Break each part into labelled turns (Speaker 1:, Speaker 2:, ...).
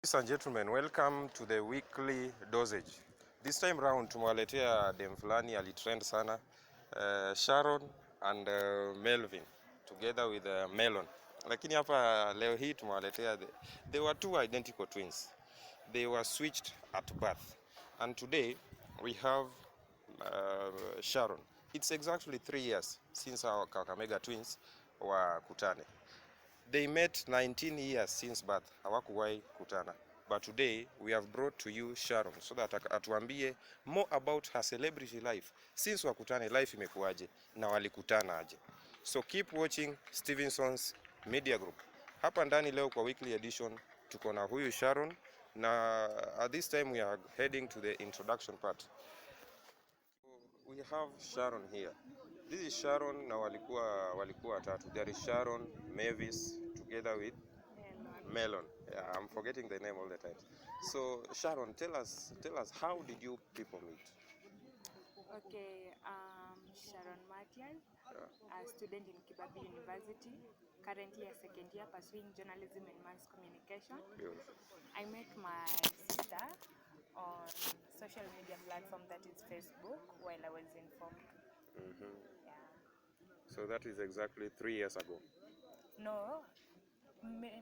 Speaker 1: Ladies and gentlemen, welcome to the weekly dosage. This time round tumewaletea dem fulani alitrend sana, Sharon and Melvin together with Melon. Lakini hapa leo hii tumewaletea they were two identical twins. They were switched at birth. And today we have Sharon. It's exactly 3 years since our Kakamega twins were kutane. They met 19 years since birth, hawakuwahi kutana. But today we have brought to you Sharon so that atuambie more about her celebrity life. Since wakutane, life imekuwaje na walikutana aje. So keep watching Stevenson's Media Group. Hapa ndani leo kwa weekly edition tuko na huyu Sharon na at this time we are heading to the introduction part. We have Sharon here. This is Sharon na walikuwa tatu. There is Sharon, Mavis together with Melon. Yeah, I'm forgetting the name all the time. So Sharon, tell us how did you people meet?
Speaker 2: Okay, Sharon Matias, a student in Kibabi University, currently a second year pursuing journalism and mass communication.
Speaker 1: Beautiful.
Speaker 2: I met my sister on social media platform that is Facebook while I was in Form 2. Yeah.
Speaker 1: So that is exactly 3 years ago.
Speaker 2: No,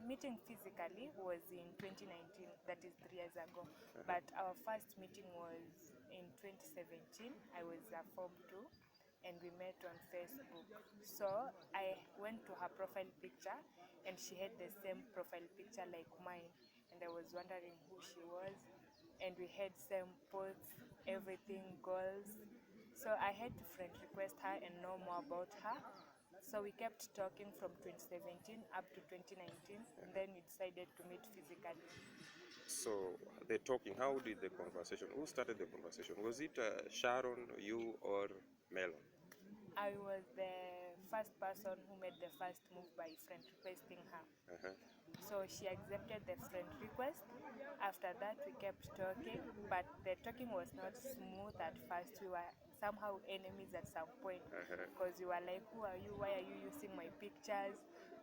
Speaker 2: meeting physically was in 2019, that is 3 years ago. But our first meeting was in 2017. I was a Form 2 and we met on Facebook. So I went to her profile picture and she had the same profile picture like mine, and I was wondering who she was, and we had same posts, everything, goals. So I had to friend request her and know more about her. So we kept talking from 2017 up to 2019, and then we decided to meet physically.
Speaker 1: So the talking, how did the conversation, who started the conversation? Was it Sharon, you, or Melon?
Speaker 2: I was the first person who made the first move by friend requesting her. So she accepted the friend request. After that we kept talking, but the talking was not smooth at first. We were somehow enemies at some point, because you were like, who are you? Why are you using my pictures?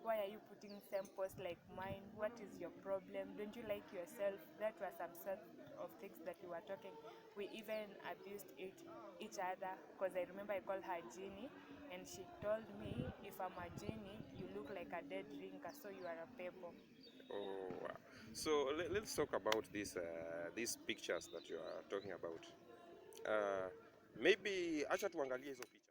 Speaker 2: Why are you putting same post like mine? What is your problem? Don't you like yourself? That was some sort of things that we were talking. We even abused each other, because I remember I called her Genie, and she told me, if I'm a genie, you look like a dead drinker, so you are a pebble.
Speaker 1: Oh, wow. So let's talk about these pictures that you are talking about. Maybe acha tuangalie hizo picha.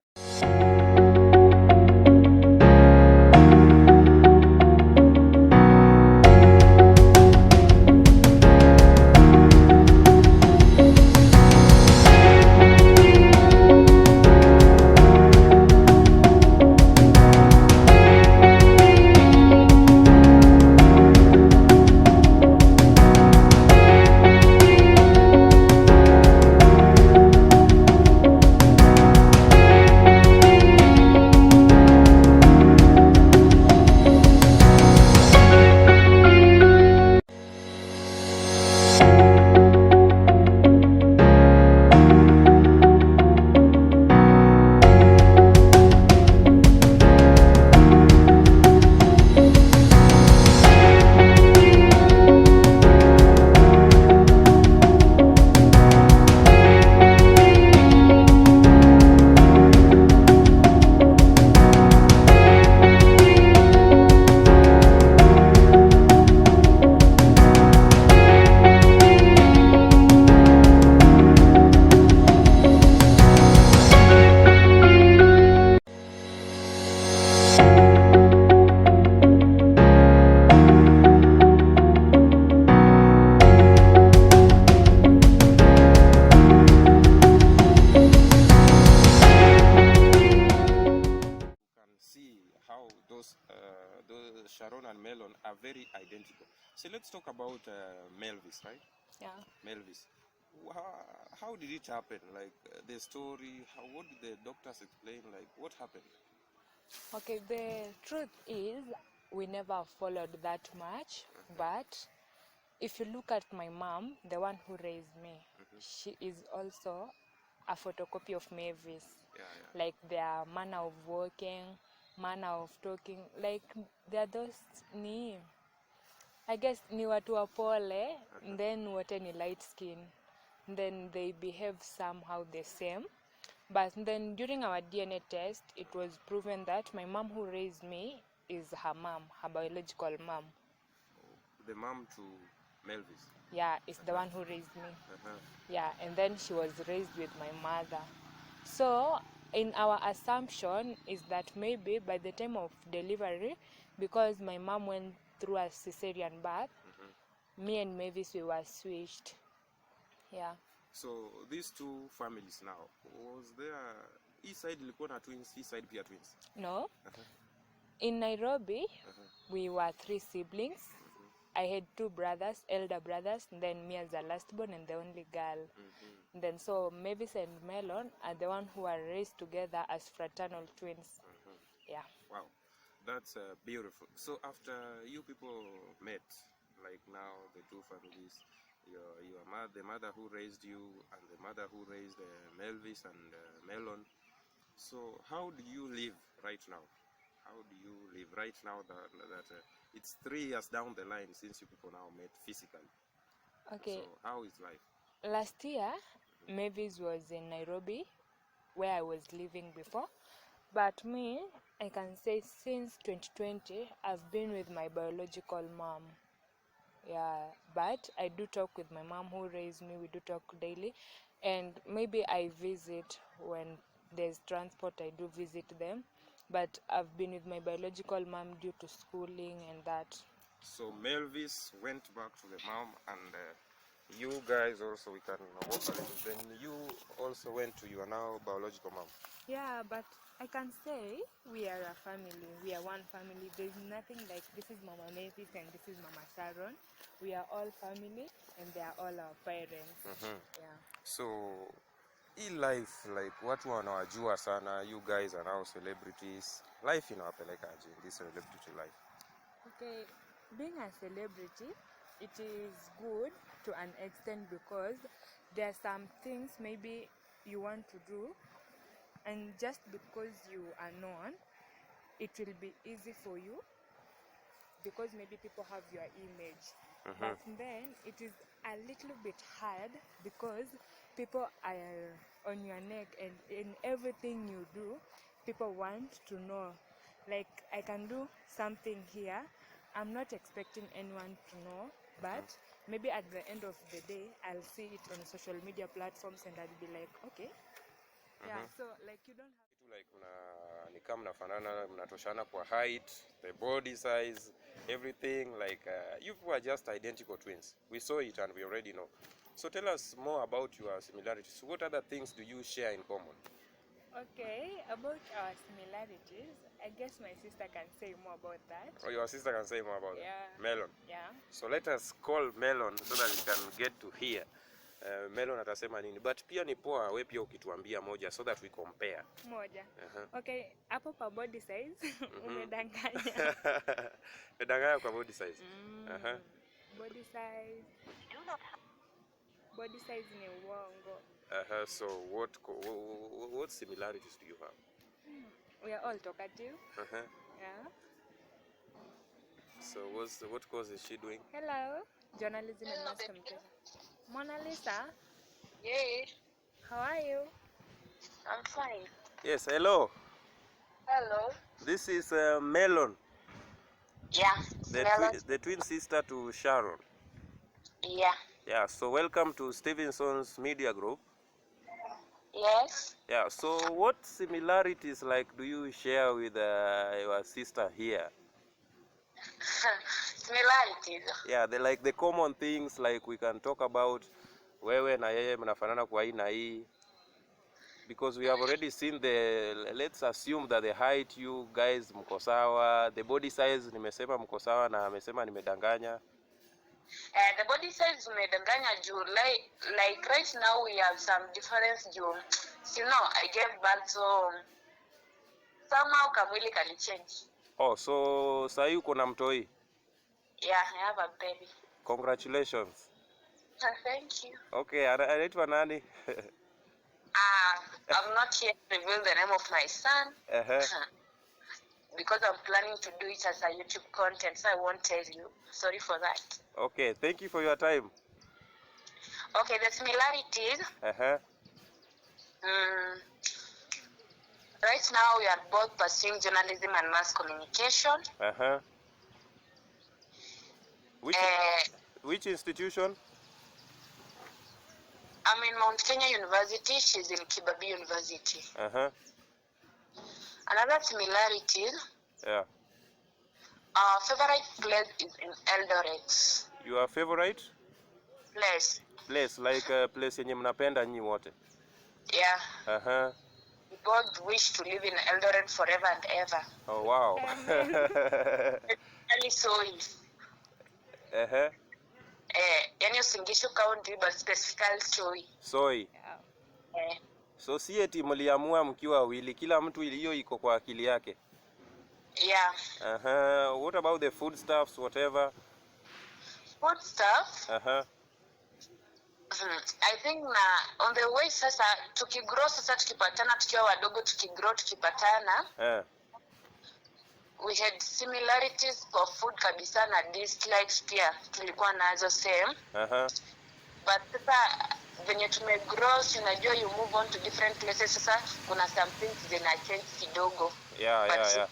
Speaker 1: Those Sharon and Melon are very identical. So let's talk about Melvis, right?
Speaker 2: Yeah.
Speaker 1: Melvis. How did it happen? Like the story, what did the doctors explain? Like what happened?
Speaker 2: Okay, the truth is we never followed that much, but if you look at my mom, the one who raised me, she is also a photocopy of Mavis. Like their manner of walking, manner of talking, like they're those I guess ni watu wapole, then wote ni light skin. Then they behave somehow the same. But then during our DNA test, it was proven that my mom who raised me is her mom, her biological mom.
Speaker 1: The mom to Melvis.
Speaker 2: Yeah, it's the one who raised me. Yeah, and then she was raised with my mother. So in our assumption is that maybe by the time of delivery, because my mom went through a cesarean birth, me and Mavis, we were switched. Yeah.
Speaker 1: So these two families now, was there east side ilikuwa na twins, east side pia twins?
Speaker 2: No. In Nairobi, we were 3 siblings. I had 2 brothers, elder brothers, and then me as the last born and the only girl. Then so Mavis and Melon are the one who are raised together as fraternal twins. Yeah.
Speaker 1: Wow, that's beautiful. So after you people met, like now the two families, your mother, the mother who raised you and the mother who raised Melvis and Melon. So how do you live right now? How do you live right now that it's 3 years down the line since you people now met physically?
Speaker 2: Okay.
Speaker 1: So how is life?
Speaker 2: Last year, Mavis was in Nairobi, where I was living before. But me, I can say since 2020, I've been with my biological mom. Yeah, but I do talk with my mom who raised me. We do talk daily. And maybe I visit when there's transport, I do visit them. But I've been with my biological mom due to schooling and that.
Speaker 1: So Melvis went back to the mom, and you guys also, we can walk a little. Then you also went to your now biological mom.
Speaker 2: Yeah, but I can say we are a family. We are one family. There's nothing like this is Mama Mavis and this is Mama Sharon. We are all family and they are all our parents. Yeah.
Speaker 1: So hii life, like watu wanawajua sana, you guys are now celebrities. Life inawapelekaje, this celebrity life?
Speaker 2: Okay, being a celebrity, it is good to an extent because there are some things maybe you want to do, and just because you are known, it will be easy for you because maybe people have your image. But then it is a little bit hard because people are on your neck, and in everything you do, people want to know. Like I can do something here, I'm not expecting anyone to know, but maybe at the end of the day, I'll see it on social media platforms and I'll be like, okay. Yeah, so like you don't have
Speaker 1: Kitu like ni kama mnafanana, mnatoshana kwa height, the body size, everything, like you are just identical twins. We saw it and we already know. So tell us more about your similarities. What other things do you share in common?
Speaker 2: Okay, about our similarities, I guess my sister can say more about that.
Speaker 1: Or your sister can say more about that? Melon.
Speaker 2: Yeah.
Speaker 1: So let us call Melon so that we can get to hear. Melon atasema nini, but pia ni poa we pia ukituambia moja so that we compare.
Speaker 2: Moja. Okay, hapo pa body size umedanganya.
Speaker 1: Umedanganya kwa body size.
Speaker 2: Body size. Body size ni uongo.
Speaker 1: So what similarities do you have?
Speaker 2: We are all talkative. Yeah.
Speaker 1: So what course is she doing?
Speaker 2: Hello, journalism and mass communication. Mona Lisa.
Speaker 3: Yeah.
Speaker 2: How are you?
Speaker 3: I'm fine.
Speaker 1: Yes, hello.
Speaker 3: Hello.
Speaker 1: This is Melon.
Speaker 3: Yeah.
Speaker 1: The twin sister to Sharon.
Speaker 3: Yeah.
Speaker 1: Yeah, so welcome to Stevenson's Media Group.
Speaker 3: Yes.
Speaker 1: Yeah, so what similarities like do you share with your sister here?
Speaker 3: Similarities.
Speaker 1: Yeah, the common things like we can talk about wewe na yeye mnafanana kwa hii na hii. Because we have already seen let's assume that the height you guys mko sawa, the body size nimesema mko sawa na amesema nimedanganya.
Speaker 3: The body size umedanganya juu like right now we have some difference juu. You know, I gave birth so somehow kamwili kali change.
Speaker 1: Oh, so sasa uko na mtoi?
Speaker 3: Yeah, I have a baby.
Speaker 1: Congratulations.
Speaker 3: Thank you.
Speaker 1: Okay, anaitwa nani?
Speaker 3: I'm not here to reveal the name of my son. because I'm planning to do it as a YouTube content, so I won't tell you. Sorry for that.
Speaker 1: Okay, thank you for your time.
Speaker 3: Okay, the similarities. Right now, we are both pursuing journalism and mass communication.
Speaker 1: Which institution?
Speaker 3: I'm in Mount Kenya University. She's in Kibabii University. Another similarity.
Speaker 1: Yeah.
Speaker 3: Our favorite place is in Eldoret.
Speaker 1: Your favorite
Speaker 3: Place?
Speaker 1: Place, like place yenye mnapenda nyi wote.
Speaker 3: Yeah. We both wish to live in Eldoret forever and ever.
Speaker 1: Oh wow.
Speaker 3: Especially Soy. Yani Usingishu County, but specifically Soy.
Speaker 1: Soy. So si eti mliamua mkiwa wawili, kila mtu hiyo iko kwa akili yake.
Speaker 3: Yeah.
Speaker 1: What about the food stuffs, whatever?
Speaker 3: Food stuff? I think on the way sasa tukigrow sasa tukipatana tukiwa wadogo tukipatana. We had similarities for food kabisa na dislikes pia tulikuwa nazo same. But sasa venye tumegrow unajua you move on to different places sasa kuna some things zina change kidogo.
Speaker 1: Yeah.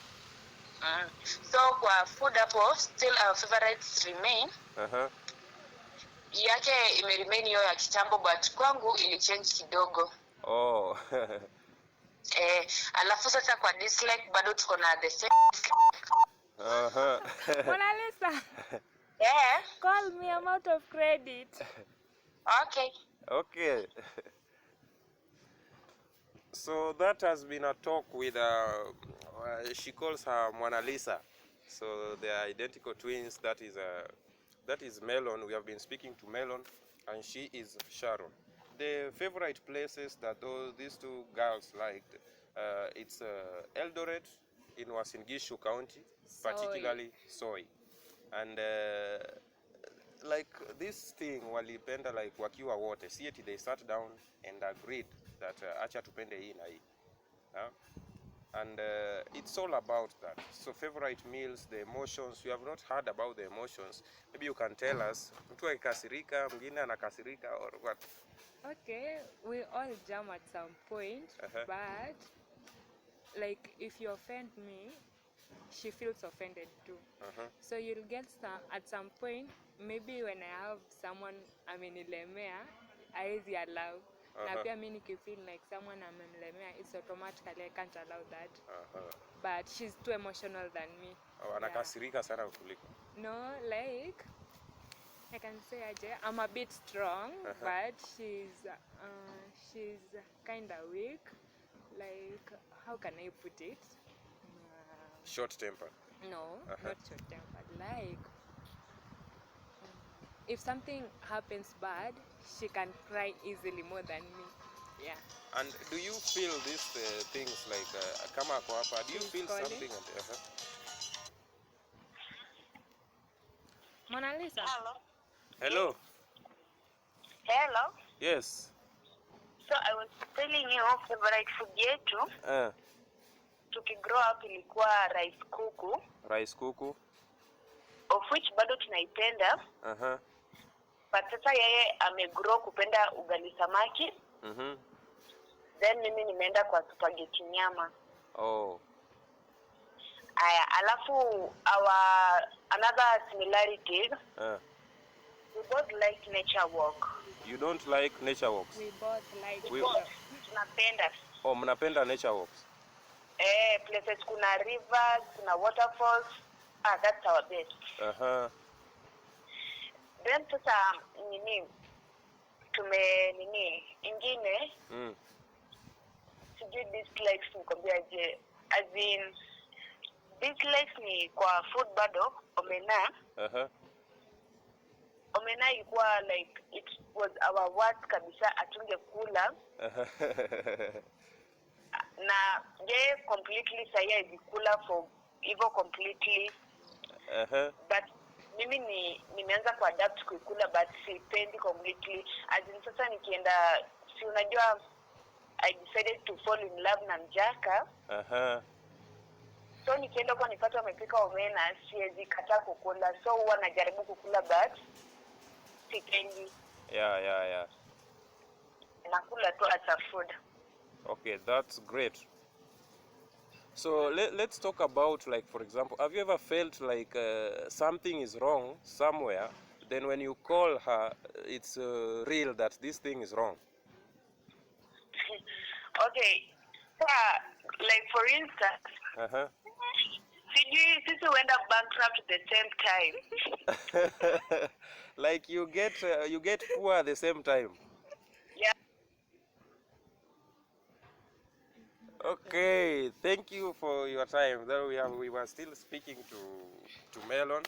Speaker 3: So kwa food hapo still our favorites remain. Yake imeremain hiyo ya kitambo but kwangu ili change kidogo.
Speaker 1: Oh.
Speaker 3: Alafu sasa kwa dislike bado tuko na the same.
Speaker 2: Mona Lisa.
Speaker 3: Yeah.
Speaker 2: Call me, I'm out of credit.
Speaker 1: Okay. So that has been a talk with she calls her Mona Lisa. So they are identical twins. That is Melon. We have been speaking to Melon, and she is Sharon. The favorite places that these two girls liked, it's Eldoret in Uasin Gishu County, particularly Soy. And like this thing walipenda like wakiwa wote. See it, they sat down and agreed that acha tupende hii na hii. And it's all about that. So favorite meals, the emotions. You have not heard about the emotions. Maybe you can tell us. Mtu akikasirika, mwingine anakasirika or what?
Speaker 2: Okay, we all jam at some point, but like if you offend me, she feels offended too. So you'll get at some point, maybe when I have someone amenilemea, haizi allow. Na pia mimi nikifeel like someone amemlemea, it's automatically I can't allow that. But she's too emotional than me.
Speaker 1: Oh, anakasirika sana kuliko.
Speaker 2: No, like I can say I'm a bit strong, but she's kind of weak. Like, how can I put it?
Speaker 1: Short temper.
Speaker 2: No, not short temper. Like, if something happens bad, she can cry easily more than me. Yeah.
Speaker 1: And do you feel these things like kama kwa hapa? Do you feel
Speaker 2: calling
Speaker 1: something?
Speaker 2: Mona Lisa.
Speaker 1: Hello.
Speaker 3: Hello.
Speaker 1: Yes.
Speaker 3: So I was telling you favorite food yetu. Tukigrow up ilikuwa rice kuku.
Speaker 1: Rice kuku.
Speaker 3: Of which bado tunaipenda. But sasa yeye amegrow kupenda ugali samaki. Then mimi nimeenda kwa spaghetti nyama.
Speaker 1: Oh.
Speaker 3: Alafu another similarities. We both like nature walk.
Speaker 1: You don't like nature walks?
Speaker 2: We both like
Speaker 3: tunapenda.
Speaker 1: Oh, mnapenda nature walks?
Speaker 3: Places kuna rivers, kuna waterfalls. That's our best. Then sasa ingine sijui dislikes nikwambiaje, as in dislikes ni kwa food bado omena. Omena ilikuwa like it was our worst kabisa, atungekula. Na je completely saya ilikula for hivyo completely. But mimi nimeanza kuadapt kuikula but sipendi completely. As in sasa nikienda, si unajua I decided to fall in love na mjaka. So nikienda kwa nipata wamepika omena, siwezi kataa kukula. So huwa najaribu kukula but sipendi.
Speaker 1: Yeah.
Speaker 3: Nakula tu as a food.
Speaker 1: Okay, that's great. So let's talk about, like, for example, have you ever felt like something is wrong somewhere, then when you call her, it's real that this thing is wrong?
Speaker 3: Okay. So, like for instance,
Speaker 1: Uh-huh.
Speaker 3: sisi went up bankrupt at the same time.
Speaker 1: Like you get poor at the same time.
Speaker 3: Yeah.
Speaker 1: Okay, thank you for your time. Though we were still speaking to Melon,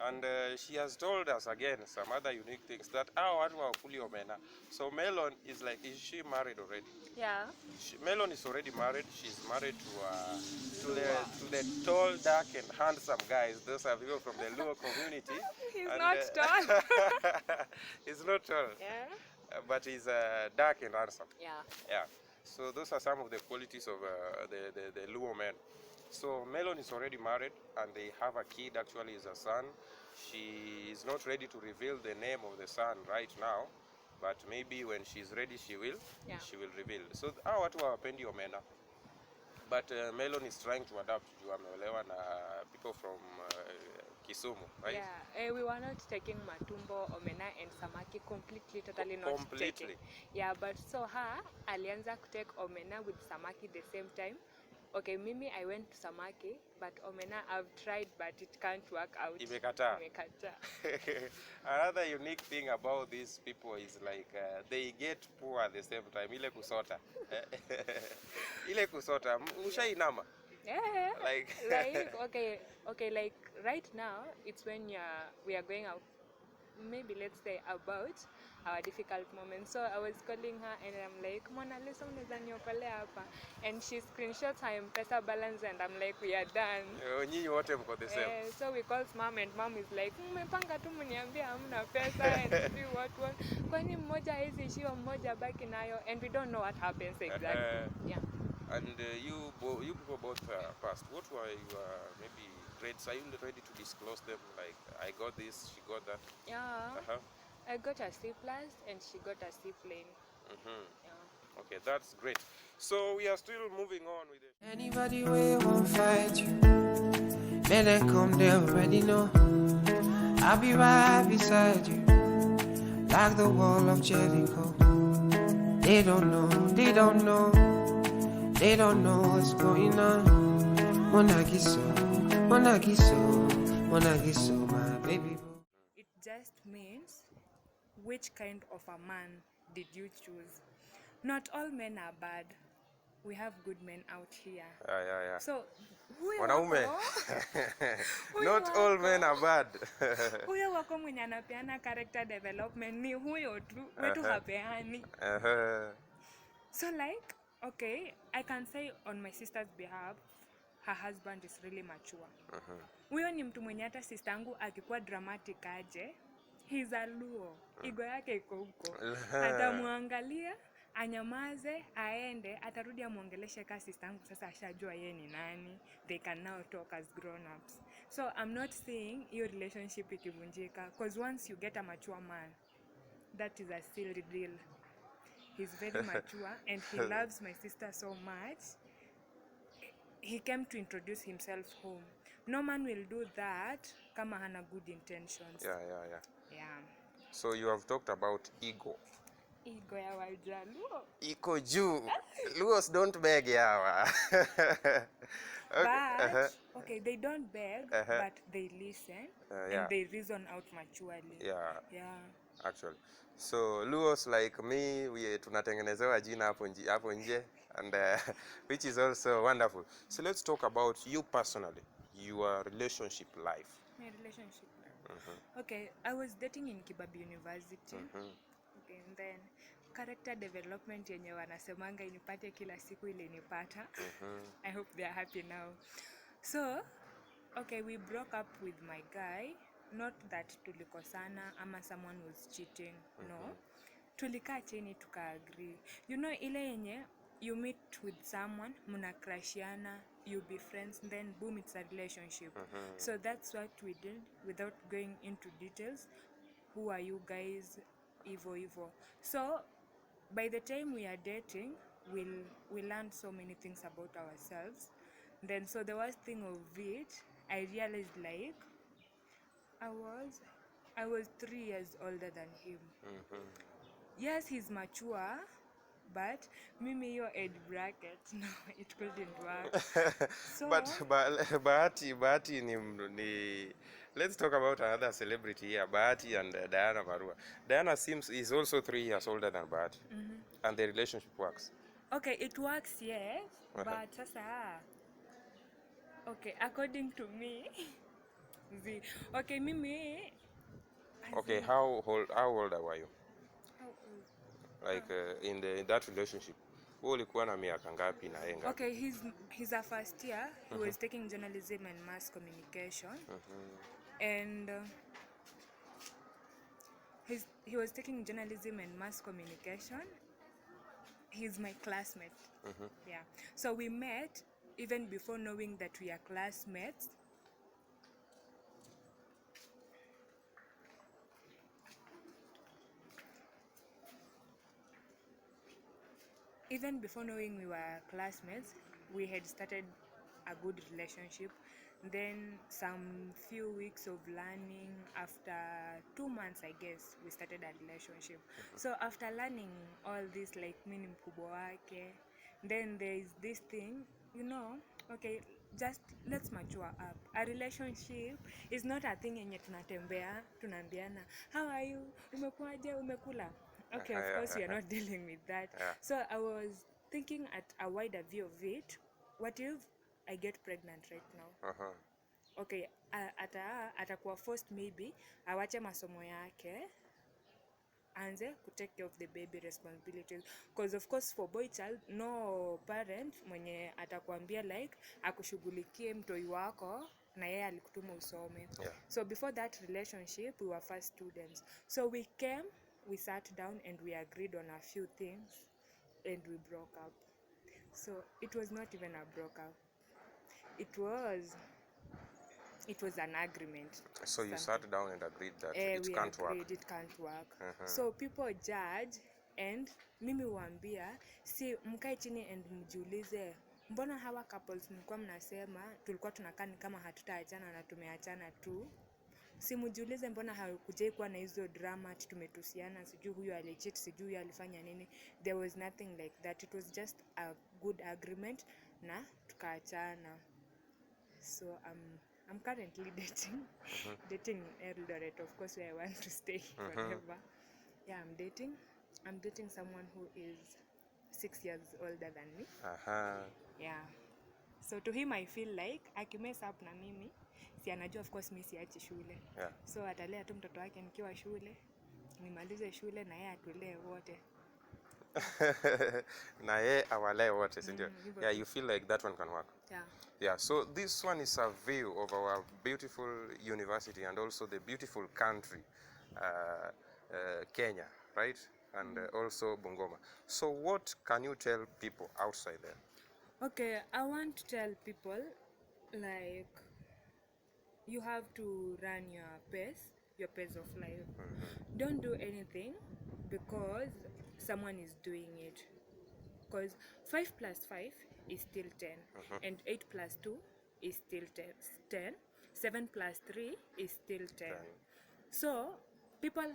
Speaker 1: and she has told us again some other unique things that watu hawakuli omena. So Melon is like, is she married already?
Speaker 2: Yeah.
Speaker 1: Melon is already married. She's married to the tall, dark, and handsome guys. Those are people from the Luo community.
Speaker 2: He's
Speaker 1: And,
Speaker 2: not tall.
Speaker 1: he's not tall.
Speaker 2: Yeah.
Speaker 1: But he's dark and handsome.
Speaker 2: Yeah.
Speaker 1: So those are some of the qualities of the Luo men. So Melon is already married, and they have a kid. Actually, is a son. She is not ready to reveal the name of the son right now, but maybe when she's ready, she will.
Speaker 2: Yeah.
Speaker 1: She will reveal. So watu hawapendi omena, but Melon is trying to adapt. Juu ameolewa na people from Kisumu, right?
Speaker 2: Yeah, we were not taking matumbo, omena and samaki completely, totally not
Speaker 1: Completely.
Speaker 2: taking. Yeah, but so her alianza kutake omena with samaki the same time. Okay, Mimi, I went to samaki, but omena I've tried, but it can't work out.
Speaker 1: Imekataa.
Speaker 2: Imekataa.
Speaker 1: Another unique thing about these people is like they get poor at the same time. Ile kusota. Ile kusota. Mushainama.
Speaker 2: Yeah.
Speaker 1: Like
Speaker 2: okay, like right now, it's when we are going out, maybe let's say about our difficult moments. So I was calling her and I'm like, Mona Lisa, unaweza niokolea hapa. And she screenshots her M-Pesa balance and I'm like, we are done.
Speaker 1: Nyinyi wote mko the same.
Speaker 2: So we called mom and mom is like, mmepanga tu mniambia hamna pesa and see what. Kwani mmoja hizi ishiwa mmoja baki nayo, and we don't know what happens exactly. Yeah.
Speaker 1: And you people both passed. What were your maybe grades? Are you ready to disclose them? Like, I got this, she got that.
Speaker 2: Yeah. I got a C+ and she got a C plain. Yeah.
Speaker 1: Okay, that's great. So we are still moving on with it.
Speaker 4: Anybody will won't fight you. Men that come, they already know. I'll be right beside you, like the wall of Jericho. They don't know what's going on. Monagiso, my baby.
Speaker 2: It just means which kind of a man did you choose. Not all men are bad. We have good men out here.
Speaker 1: Yeah.
Speaker 2: So, huyo
Speaker 1: Wanaume.
Speaker 2: wako,
Speaker 1: Not all men are bad.
Speaker 2: huyo wako mwenye anapeana character development ni huyo tu, wetu hapeani. So like, okay, I can say on my sister's behalf, her husband is really mature. Huyo ni mtu mwenye hata sistangu akikuwa dramatic aje, he's a Luo. Ego yake iko huko. Atamuangalia, anyamaze, aende, atarudi amuongeleshe ka sistangu, sasa ashajua yeye ni nani. They can now talk as grown-ups. So I'm not saying your relationship ikivunjika, because once you get a mature man, that is a still deal. He's very mature and he loves my sister so much. He came to introduce himself home. No man will do that kama hana good intentions.
Speaker 1: Yeah. So you have talked about ego.
Speaker 2: Ego ya Wajaluo.
Speaker 1: Iko juu. Luos don't beg yawa.
Speaker 2: But, okay, they don't beg, but they listen and they reason out maturely.
Speaker 1: Yeah. Actually. So Luos like me, we tunatengenezewa jina hapo nje, and which is also wonderful. So let's talk about you personally, your relationship life.
Speaker 2: My relationship life. Okay, I was dating in Kibabi University. Okay, and then character development yenye wanasemanga inipate kila siku ile inipata. I hope they are happy now. So, okay, we broke up with my guy. Not that tulikosana ama someone was cheating. No. Tulikaa chini tuka agree. You know ile yenye you meet with someone, muna crashiana, you be friends, then boom, it's a relationship. So that's what we did without going into details. Who are you guys? Evo. So by the time we are dating, we learned so many things about ourselves. Then so the worst thing of it, I realized like I was 3 years older than him. Yes, he's mature, but mimi your age bracket, no, it couldn't work. So
Speaker 1: But Bahati ni let's talk about another celebrity here, Bahati and Diana Marua. Diana seems is also 3 years older than Bahati, and the relationship works.
Speaker 2: okay, it works, yes, but sasa, okay, according to me, okay, mimi,
Speaker 1: Okay, how old were you?
Speaker 2: how old?
Speaker 1: Like in that relationship, wewe ulikuwa na miaka ngapi na yeye ngapi?
Speaker 2: Okay, he's a first year. He was taking journalism and mass communication, and he was taking journalism and mass communication. He's my classmate. Yeah, so we met even before knowing that we are classmates. Even before knowing we were classmates, we had started a good relationship. Then some few weeks of learning, after 2 months I guess, we started a relationship. So after learning all this, like mimi mkubwa wake, then there is this thing, okay, just let's mature up. A relationship is not a thing yenye tunatembea tunaambiana how are you, umekuaje, umekula. Okay, of course we are not dealing with that. So I was thinking at a wider view of it. What if I get pregnant right now? Okay, atakuwa forced maybe awache masomo yake anze to take care of the baby responsibilities, because of course for boy child no parent mwenye atakwambia like akushughulikie mtoi wako na yeye alikutuma usome. So before that relationship we were first students, so we sat down and we agreed on a few things and we broke up. So it was not even a broke up, it was an agreement.
Speaker 1: So you sat down and agreed that it can't work.
Speaker 2: It can't work. So people judge, and mimi huambia si mkae chini and mjiulize, mbona hawa couples mlikuwa mnasema tulikuwa tunakaa kama hatutaachana na tumeachana tu. Si mjiulize mbona hakujai kuwa na hizo drama ati tumetusiana, sijui huyu alicheat, sijui huyu alifanya nini. There was nothing like that. It was just a good agreement na tukaachana. So I'm currently dating Eldoret, of course, where I want to stay forever. Yeah, I'm dating someone who is 6 years older than me. Yeah. So to him I feel like akimess up na mimi, si anajua of course mimi siachi shule. So atalea tu mtoto wake nikiwa shule, nimalize shule na yeye atulee wote.
Speaker 1: Na yeye awalee wote, si ndio? Yeah, you feel like that one can work. Yeah, so this one is a view of our beautiful university and also the beautiful country, Kenya, right? And also Bungoma. So what can you tell people outside there?
Speaker 2: Okay, I want to tell people, like, you have to run your pace of life. Don't do anything because someone is doing it. Because 5 plus 5 is still 10, and 8 plus 2 is still 10, 7 plus 3 is still 10. So people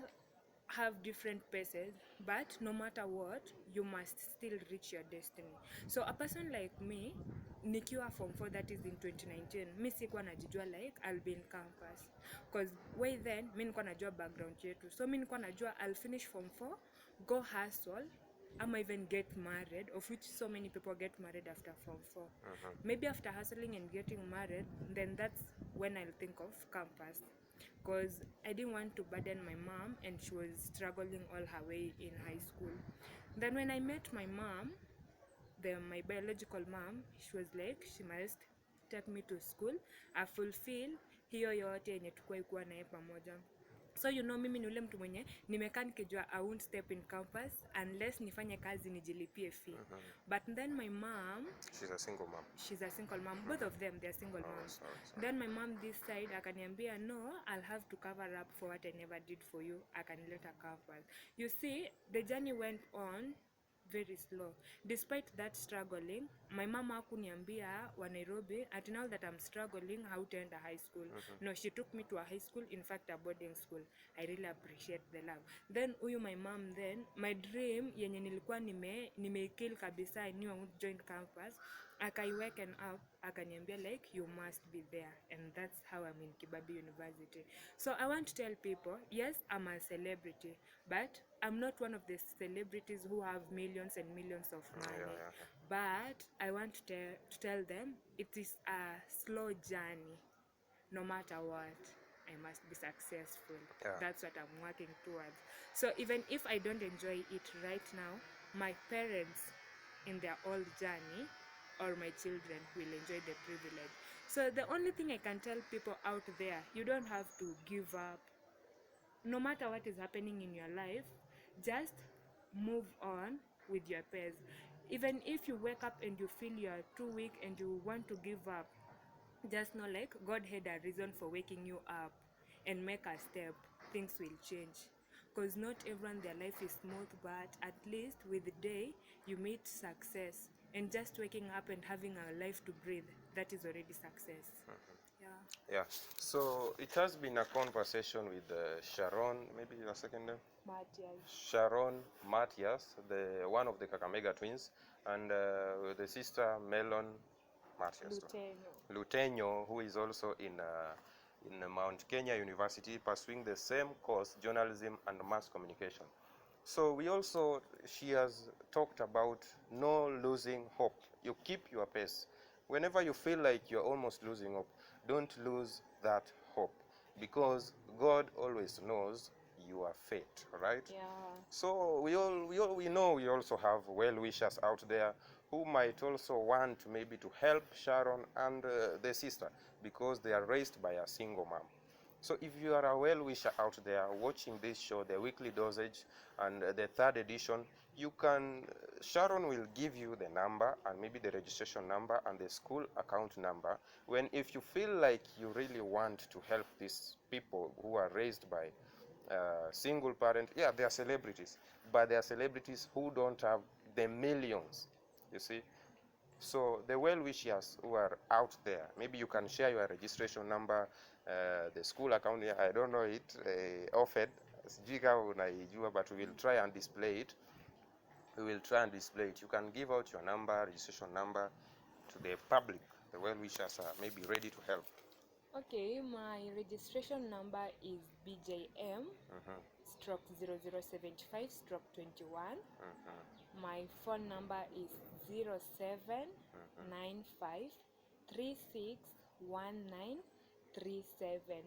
Speaker 2: have different paces, but no matter what, you must still reach your destiny. So a person like me, nikiwa form 4, that is in 2019, mi sikuwa najijua like I'll be in campus, because way then mi nilikuwa najua background yetu. So mi nilikuwa najua I'll finish form 4, go hustle, ama even get married, of which so many people get married after form 4. Maybe after hustling and getting married, then that's when I'll think of campus, because I didn't want to burden my mom, and she was struggling all her way in high school. Then when I met my mom, my biological mom, she was like, she must take me to school, I fulfill hiyo yote yenye tukua ikuwa naye pamoja. So you know, mimi ni ule mtu mwenye nimekaa nikijua I won't step in campus unless nifanye kazi nijilipie fee. But then my mom,
Speaker 1: She's a single mom.
Speaker 2: she's a single mom. Both of them, they're single moms.
Speaker 1: Sorry.
Speaker 2: Then my mom this side akaniambia, no, I'll have to cover up for what I never did for you. Akanileta campus. You see, the journey went on very slow. Despite that struggling, my mom hakuniambia wa Nairobi, at now that I'm struggling, hautaenda high school. No, she took me to a high school, in fact a boarding school. I really appreciate the love. Then huyu my mom, then my dream yenye nilikuwa nimekill kabisa, I knew I would join campus, akaiweken up, akaniambia like you must be there, and that's how I'm in Kibabi University. So I want to tell people, yes, I'm a celebrity, but I'm not one of the celebrities who have millions and millions of money. But I want to tell them it is a slow journey. No matter what, I must be successful. That's what I'm working towards. So even if I don't enjoy it right now, my parents in their old journey or my children will enjoy the privilege. So the only thing I can tell people out there, you don't have to give up. No matter what is happening in your life, just move on with your pace. Even if you wake up and you feel you are too weak and you want to give up, just know like God had a reason for waking you up, and make a step. Things will change. Because not everyone their life is smooth, but at least with the day you meet success. And just waking up and having a life to breathe, that is already success.
Speaker 1: Yeah. So it has been a conversation with Sharon, maybe your second name?
Speaker 2: Matthias.
Speaker 1: Sharon Matthias, the one of the Kakamega twins, and the sister Melon Matthias. Luteño, who is also in Mount Kenya University, pursuing the same course, journalism and mass communication. So she has talked about no losing hope. You keep your pace. Whenever you feel like you're almost losing hope, don't lose that hope, because God always knows your fate, right?
Speaker 2: Yeah.
Speaker 1: So we know we also have well-wishers out there who might also want maybe to help Sharon and the sister, because they are raised by a single mom. So if you are a well-wisher out there watching this show, the weekly dosage and the third edition, you can, Sharon will give you the number and maybe the registration number and the school account number. If you feel like you really want to help these people who are raised by single parent, yeah, they are celebrities, but they are celebrities who don't have the millions, you see. So the well-wishers who are out there, maybe you can share your registration number, the school account. I don't know it offered, but we will try and display it. You can give out your number, registration number, to the public. The well-wishers are maybe ready to help.
Speaker 2: Okay, my registration number is BJM stroke 0075 stroke 21. My phone number is 0795361937.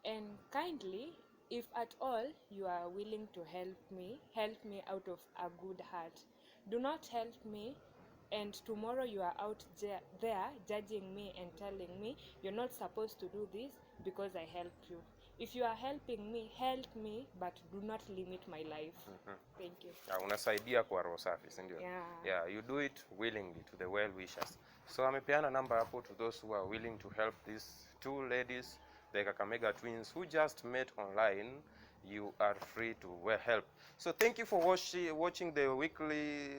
Speaker 2: And kindly, if at all you are willing to help me out of a good heart. Do not help me and tomorrow you are out there judging me and telling me you're not supposed to do this because I helped you. If you are helping me, help me, but do not limit my life. Thank you.
Speaker 1: Unasaidia kwa roho safi, si ndio? Yeah, you do it willingly to the well-wishers. So amepeana number hapo to those who are willing to help these two ladies, the Kakamega twins, who just met online. You are free to help. So thank you for watching the weekly